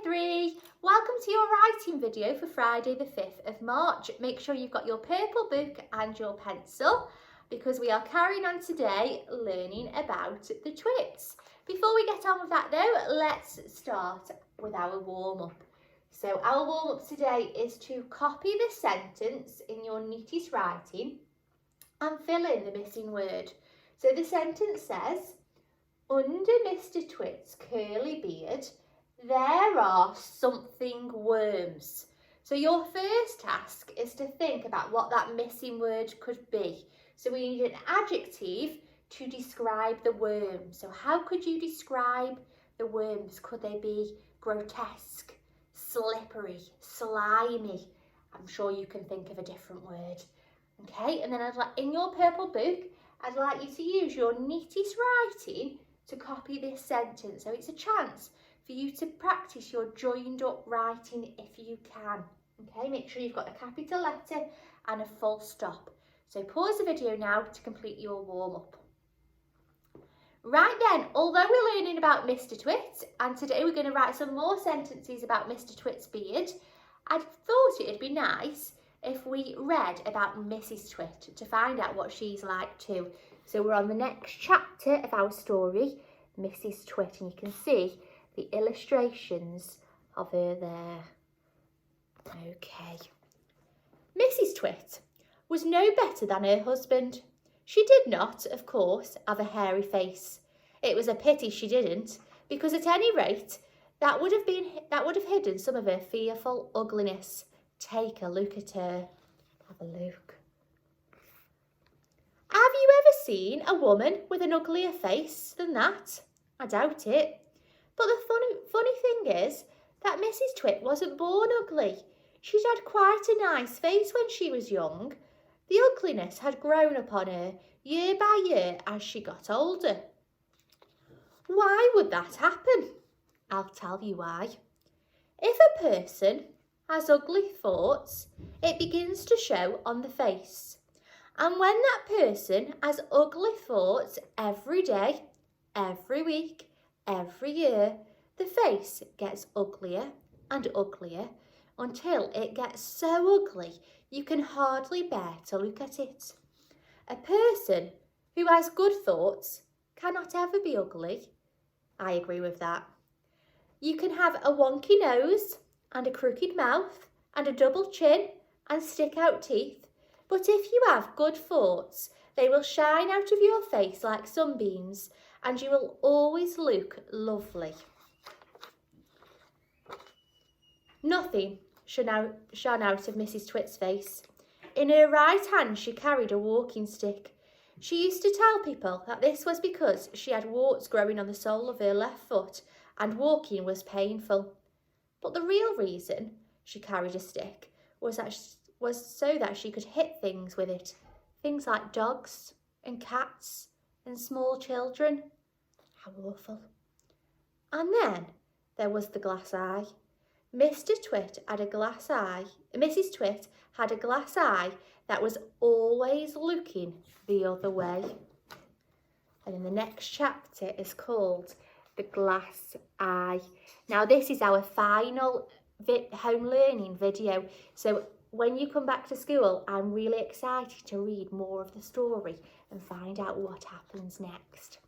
3. Welcome to your writing video for Friday the 5th of March. Make sure you've got your purple book and your pencil because we are carrying on today learning about the twits. Before we get on with that though, let's start with our warm-up. So our warm-up today is to copy the sentence in your neatest writing and fill in the missing word. So the sentence says, under Mr. Twit's curly beard, there are something worms. So your first task is to think about what that missing word could be. So we need an adjective to describe the worms. So how could you describe the worms? Could they be grotesque, slippery, slimy? I'm sure you can think of a different word. Okay, and then in your purple book, I'd like you to use your neatest writing to copy this sentence. So it's a chance for you to practice your joined up writing if you can. Okay, make sure you've got a capital letter and a full stop. So pause the video now to complete your warm up. Right then, although we're learning about Mr. Twit, and today we're going to write some more sentences about Mr. Twit's beard, I thought it'd be nice if we read about Mrs. Twit to find out what she's like too. So we're on the next chapter of our story, Mrs. Twit, and you can see the illustrations of her there. Okay. Mrs. Twit was no better than her husband. She did not, of course, have a hairy face. It was a pity she didn't, because at any rate, that would have hidden some of her fearful ugliness. Take a look at her. Have a look. Have you ever seen a woman with an uglier face than that? I doubt it. But the funny thing is that Mrs. Twit wasn't born ugly. She'd had quite a nice face when she was young. The ugliness had grown upon her year by year as she got older. Why would that happen? I'll tell you why. If a person has ugly thoughts, it begins to show on the face. And when that person has ugly thoughts every day, every week, every year, the face gets uglier and uglier until it gets so ugly you can hardly bear to look at it. A person who has good thoughts cannot ever be ugly. I agree with that. You can have a wonky nose and a crooked mouth and a double chin and stick out teeth, but if you have good thoughts, they will shine out of your face like sunbeams and you will always look lovely. Nothing shone out of Mrs. Twit's face. In her right hand she carried a walking stick. She used to tell people that this was because she had warts growing on the sole of her left foot and walking was painful. But the real reason she carried a stick was so that she could hit things with it. Things like dogs and cats and small children. How awful. And then there was the glass eye. Mr. Twit had a glass eye. Mrs. Twit had a glass eye that was always looking the other way. And then the next chapter is called The Glass Eye. Now this is our final home learning video. So when you come back to school, I'm really excited to read more of the story and find out what happens next.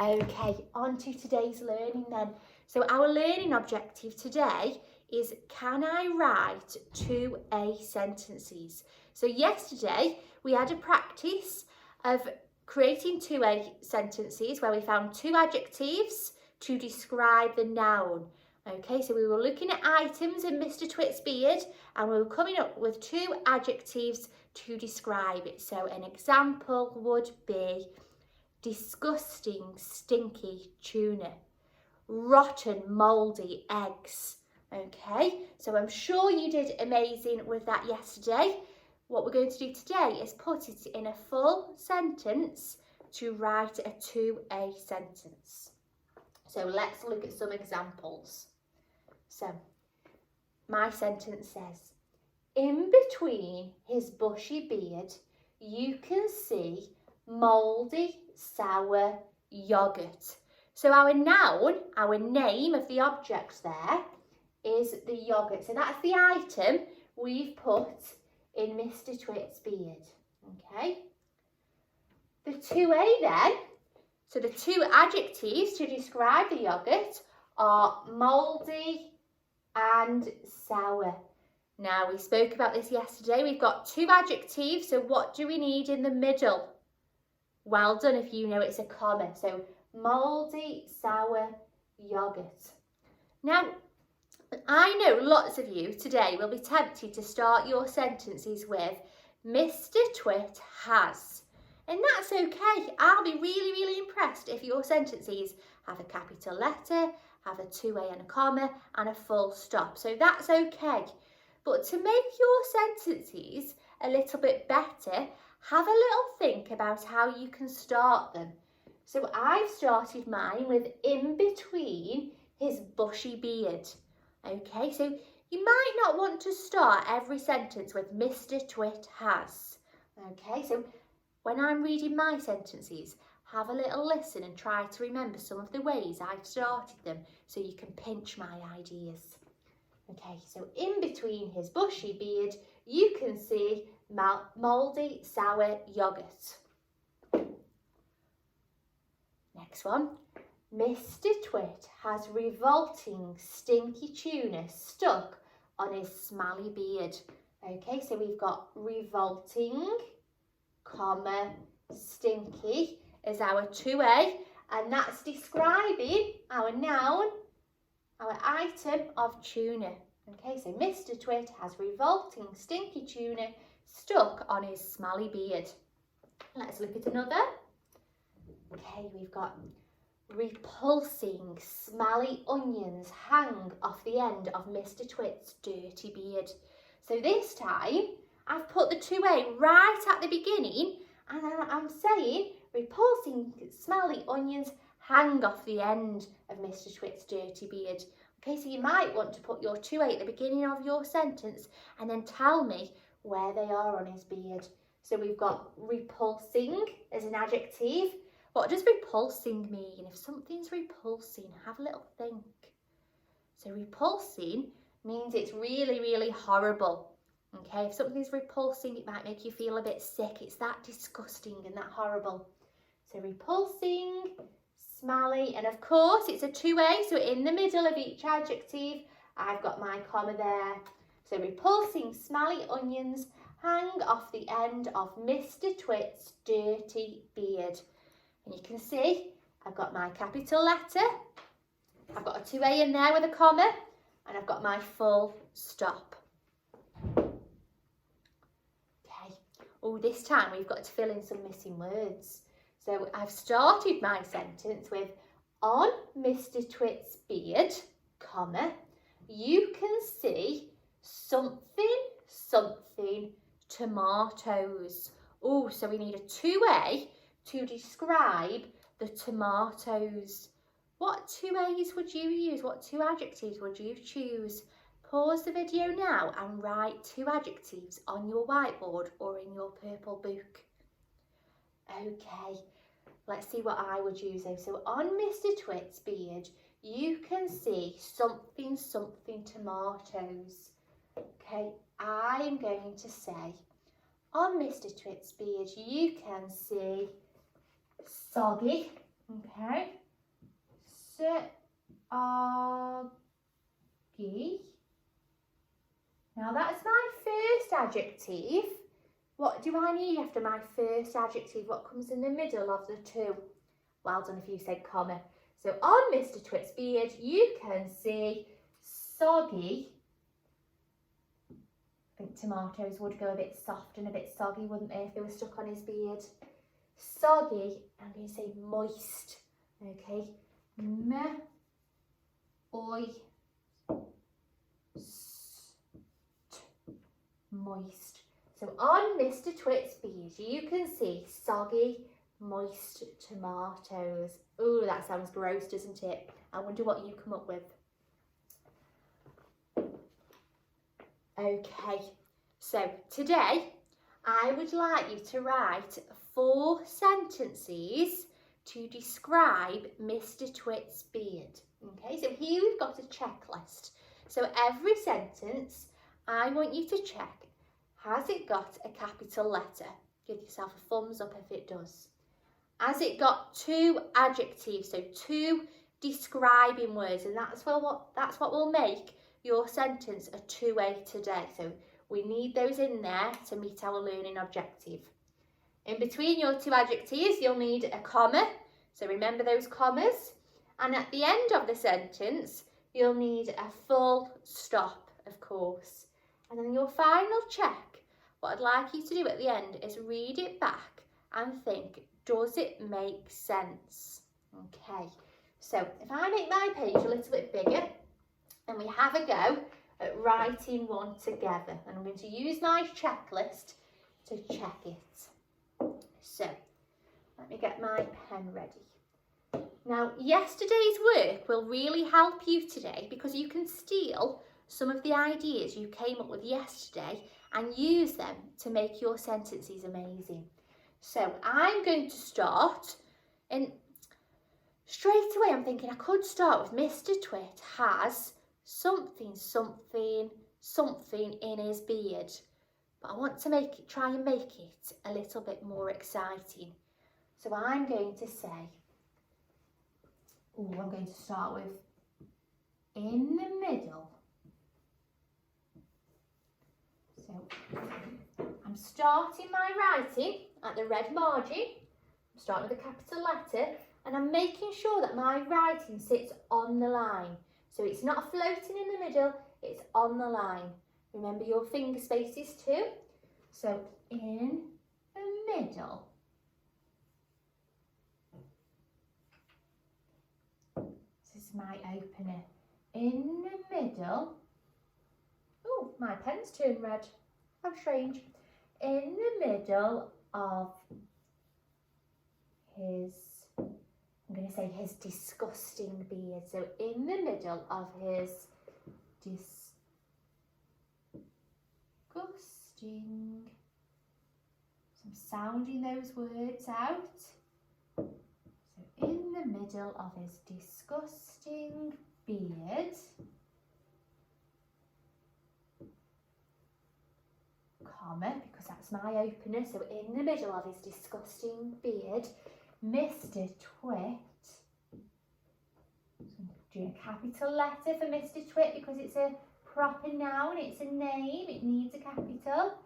Okay, on to today's learning then. So our learning objective today is, can I write 2A sentences? So yesterday we had a practice of creating 2A sentences where we found 2 adjectives to describe the noun. Okay, so we were looking at items in Mr. Twit's beard and we were coming up with 2 adjectives to describe it. So an example would be disgusting, stinky tuna, rotten, mouldy eggs. Okay, so I'm sure you did amazing with that yesterday. What we're going to do today is put it in a full sentence to write a 2A sentence. So let's look at some examples. So my sentence says, in between his bushy beard, you can see mouldy, sour yogurt. So our noun, our name of the object there, is the yoghurt. So that's the item we've put in Mr. Twit's beard. Okay. The 2A then, so the two adjectives to describe the yoghurt are mouldy and sour. Now, we spoke about this yesterday. We've got two adjectives, so what do we need in the middle? Well done if you know it's a comma. So, mouldy, sour, yoghurt. Now, I know lots of you today will be tempted to start your sentences with Mr. Twit has. And that's okay. I'll be really, really impressed if your sentences have a capital letter, have a 2A and a comma, and a full stop. So that's okay. But to make your sentences a little bit better, have a little think about how you can start them. So I've started mine with in between his bushy beard. Okay, so you might not want to start every sentence with Mr. Twit has. Okay, so when I'm reading my sentences, have a little listen and try to remember some of the ways I've started them so you can pinch my ideas. Okay, so in between his bushy beard, you can see mouldy, sour yoghurt. Next one. Mr. Twit has revolting, stinky tuna stuck on his smelly beard. Okay, so we've got revolting, comma, stinky is our 2A, and that's describing our noun, our item of tuna. Okay, so Mr. Twit has revolting, stinky tuna stuck on his smelly beard. Let's look at another. Okay, we've got repulsing, smelly onions hang off the end of Mr. Twit's dirty beard. So this time, I've put the 2A right at the beginning, and I'm saying repulsing, smelly onions hang off the end of Mr. Twit's dirty beard. Okay, so you might want to put your 2A at the beginning of your sentence and then tell me where they are on his beard. So we've got repulsing as an adjective. What does repulsing mean? If something's repulsing, have a little think. So repulsing means it's really, really horrible. Okay, if something's repulsing, it might make you feel a bit sick. It's that disgusting and that horrible. So repulsing, smelly, and of course it's a 2A, so in the middle of each adjective, I've got my comma there. So repulsing, smelly onions hang off the end of Mr. Twit's dirty beard. And you can see I've got my capital letter, I've got a 2A in there with a comma, and I've got my full stop. Okay, oh, this time we've got to fill in some missing words. So I've started my sentence with on Mr. Twit's beard, comma, you can see something, something, tomatoes. Oh, so we need a 2A to describe the tomatoes. What 2A's would you use? What two adjectives would you choose? Pause the video now and write two adjectives on your whiteboard or in your purple book. Okay, let's see what I would use though. So on Mr. Twit's beard, you can see something, something tomatoes. Okay, I'm going to say, on Mr. Twit's beard, you can see soggy, okay, soggy. Now that's my first adjective. What do I need after my first adjective? What comes in the middle of the two? Well done if you said comma. So on Mr. Twit's beard, you can see soggy. I think tomatoes would go a bit soft and a bit soggy, wouldn't they, if they were stuck on his beard? Soggy, I'm going to say moist. Okay, moist. So on Mr. Twit's beard, you can see soggy, moist tomatoes. Oh, that sounds gross, doesn't it? I wonder what you come up with. Okay, so today I would like you to write 4 sentences to describe Mr. Twit's beard. Okay, so here we've got a checklist. So every sentence, I want you to check, has it got a capital letter? Give yourself a thumbs up if it does. Has it got 2 adjectives, so 2 describing words, and that's what will make your sentence a 2A today. So we need those in there to meet our learning objective. In between your 2 adjectives, you'll need a comma, so remember those commas. And at the end of the sentence, you'll need a full stop, of course. And then your final check, what I'd like you to do at the end is read it back and think, does it make sense? Okay, so if I make my page a little bit bigger and we have a go at writing one together, and I'm going to use my checklist to check it. So let me get my pen ready. Now, yesterday's work will really help you today because you can steal some of the ideas you came up with yesterday and use them to make your sentences amazing. So I'm going to start, and straight away I'm thinking I could start with Mr. Twit has something in his beard. But I want to try and make it a little bit more exciting. So I'm going to say, I'm going to start with in the middle. So I'm starting my writing at the red margin. I'm starting with a capital letter, and I'm making sure that my writing sits on the line. So it's not floating in the middle, it's on the line. Remember your finger spaces too. So in the middle. This is my opener. In the middle. Oh, my pen's turned red. How strange. In the middle of his, I'm going to say his disgusting beard. So in the middle of his disgusting, so I'm sounding those words out. So in the middle of his disgusting beard, comma, because that's my opener, so in the middle of his disgusting beard, Mr. Twit, so I'm doing a capital letter for Mr. Twit because it's a proper noun, it's a name, it needs a capital.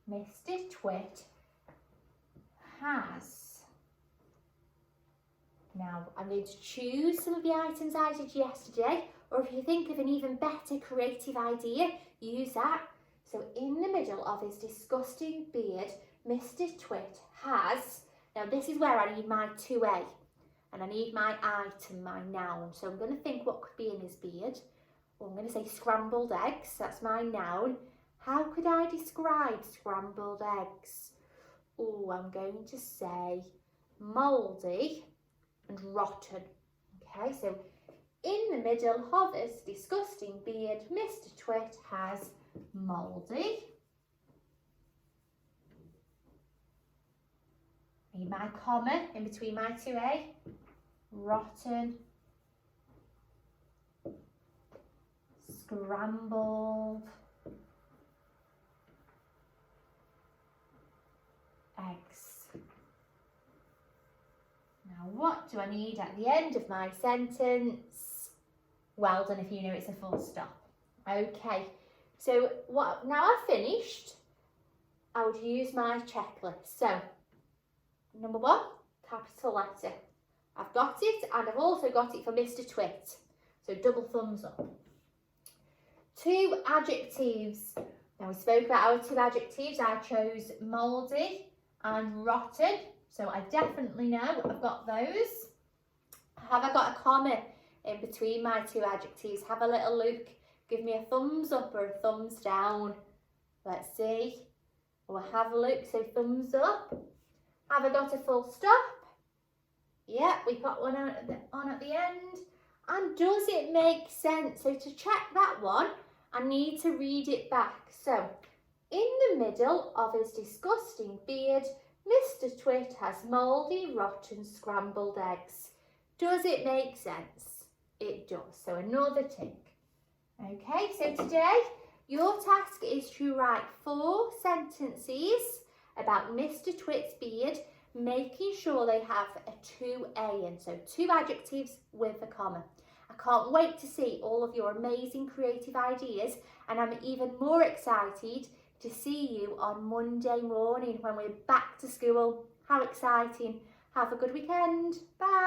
Mr. Twit has, now I'm going to choose some of the items I did yesterday, or if you think of an even better creative idea, use that. So in the middle of his disgusting beard, Mr. Twit has, now this is where I need my 2A, and I need my item, my noun. So I'm going to think what could be in his beard. Well, I'm going to say scrambled eggs, that's my noun. How could I describe scrambled eggs? Oh, I'm going to say mouldy and rotten. Okay, so in the middle of his disgusting beard, Mr. Twit has mouldy. Need my comma in between my 2A. Rotten. Scrambled. Eggs. Now what do I need at the end of my sentence? Well done if you know it's a full stop. Okay. So now I've finished, I would use my checklist. So, number 1, capital letter. I've got it, and I've also got it for Mr. Twit. So double thumbs up. 2 adjectives. Now we spoke about our 2 adjectives. I chose mouldy and rotten. So I definitely know I've got those. Have I got a comma in between my 2 adjectives? Have a little look. Give me a thumbs up or a thumbs down. Let's see. We'll have a look, so thumbs up. Have I got a full stop? Yeah, we've got one on at the end. And does it make sense? So to check that one, I need to read it back. So, in the middle of his disgusting beard, Mr. Twit has mouldy, rotten, scrambled eggs. Does it make sense? It does. So another tick. Okay, so today your task is to write 4 sentences about Mr. Twit's beard, making sure they have a 2A in, so 2 adjectives with a comma. I can't wait to see all of your amazing creative ideas, and I'm even more excited to see you on Monday morning when we're back to school. How exciting. Have a good weekend. Bye.